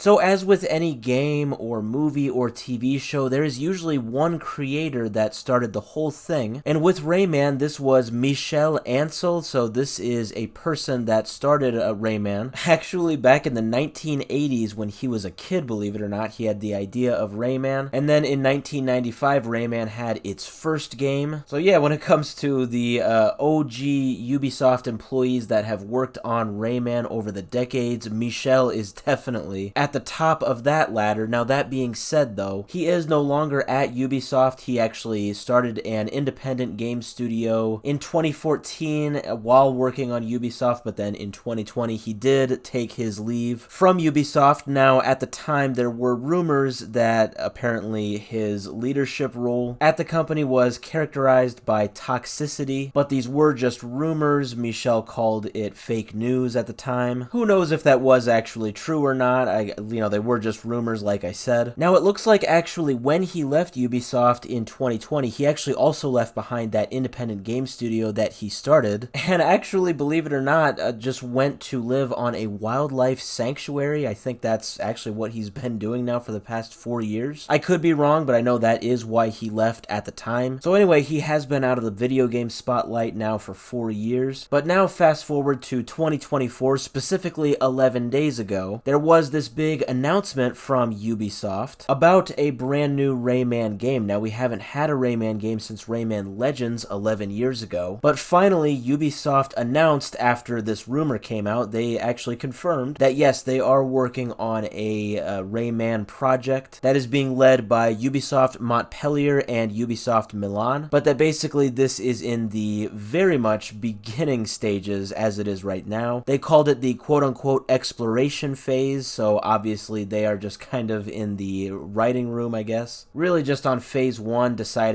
So as with any game or movie or TV show, there is usually one creator that started the whole thing. And with Rayman, this was Michel Ancel, so this is a person that started Rayman. Actually, back in the 1980s when he was a kid, believe it or not, he had the idea of Rayman. And then in 1995, Rayman had its first game. So yeah, when it comes to the OG Ubisoft employees that have worked on Rayman over the decades, Michel is definitely at the top of that ladder. Now, that being said, though, he is no longer at Ubisoft. He actually started an independent game studio in 2014 while working on Ubisoft, but then in 2020 he did take his leave from Ubisoft. Now, at the time, there were rumors that apparently his leadership role at the company was characterized by toxicity, but these were just rumors. Michel called it fake news at the time. Who knows if that was actually true or not? They were just rumors, like I said. Now, it looks like actually when he left Ubisoft in 2020, he actually also left behind that independent game studio that he started, and actually, believe it or not, just went to live on a wildlife sanctuary. I think that's actually what he's been doing now for the past 4 years. I could be wrong, but I know that is why he left at the time. So anyway, he has been out of the video game spotlight now for 4 years. But now fast forward to 2024, specifically 11 days ago, there was this big announcement from Ubisoft about a brand new Rayman game. Now, we haven't had a Rayman game since Rayman Legends 11 years ago, but finally Ubisoft announced, after this rumor came out, they actually confirmed that yes, they are working on a Rayman project that is being led by Ubisoft Montpellier and Ubisoft Milan, but that basically this is in the very much beginning stages as it is right now. They called it the quote-unquote exploration phase, so obviously they are just kind of in the writing room, I guess. Really just on phase 1, deciding,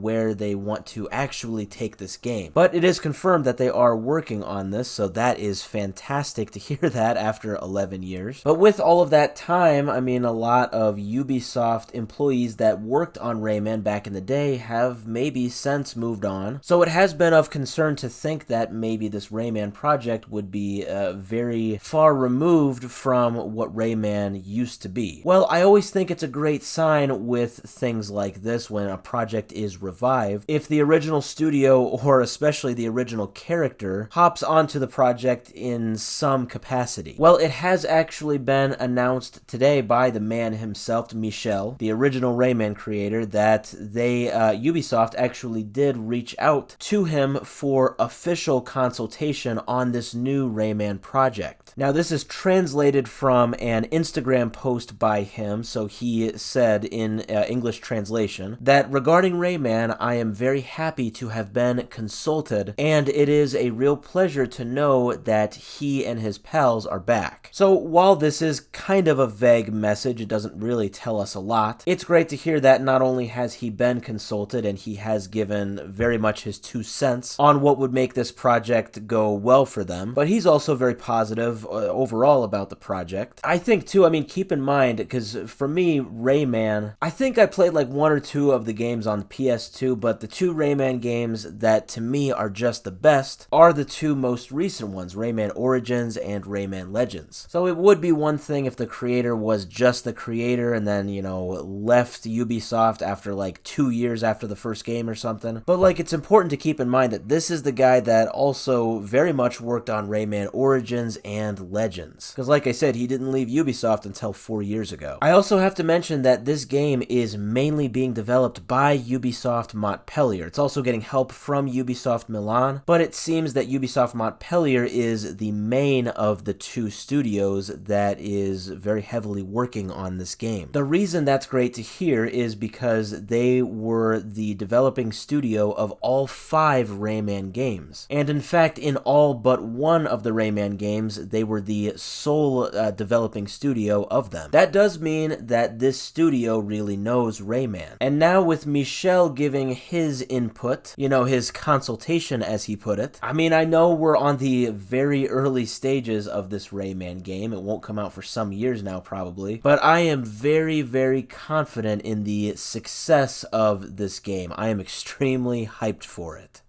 where they want to actually take this game. But it is confirmed that they are working on this, so that is fantastic to hear that after 11 years. But with all of that time, I mean, a lot of Ubisoft employees that worked on Rayman back in the day have maybe since moved on. So it has been of concern to think that maybe this Rayman project would be very far removed from what Rayman used to be. Well, I always think it's a great sign with things like this when a project is revived, if the original studio, or especially the original character, hops onto the project in some capacity. Well, it has actually been announced today by the man himself, Michel, the original Rayman creator, that Ubisoft actually did reach out to him for official consultation on this new Rayman project. Now, this is translated from an Instagram post by him, so he said in English translation that regarding Rayman, I am very happy to have been consulted, and it is a real pleasure to know that he and his pals are back. So while this is kind of a vague message, it doesn't really tell us a lot, it's great to hear that not only has he been consulted and he has given very much his 2 cents on what would make this project go well for them, but he's also very positive overall about the project. I think too, I mean, keep in mind, because for me, Rayman, I think I played like 1 or 2 of the games on PS2, but the 2 Rayman games that to me are just the best are the 2 most recent ones, Rayman Origins and Rayman Legends. So it would be one thing if the creator was just the creator and then, left Ubisoft after like 2 years after the first game or something. But like, it's important to keep in mind that this is the guy that also very much worked on Rayman Origins and Legends. Because like I said, he didn't leave Ubisoft until 4 years ago. I also have to mention that this game is mainly being developed by Ubisoft Montpellier. It's also getting help from Ubisoft Milan, but it seems that Ubisoft Montpellier is the main of the 2 studios that is very heavily working on this game. The reason that's great to hear is because they were the developing studio of all 5 Rayman games. And in fact, in all but 1 of the Rayman games, they were the sole developing studio of them. That does mean that this studio really knows Rayman. And now with Michel giving his input, his consultation as he put it, I mean, I know we're on the very early stages of this Rayman game. It won't come out for some years now probably, but I am very, very confident in the success of this game. I am extremely hyped for it.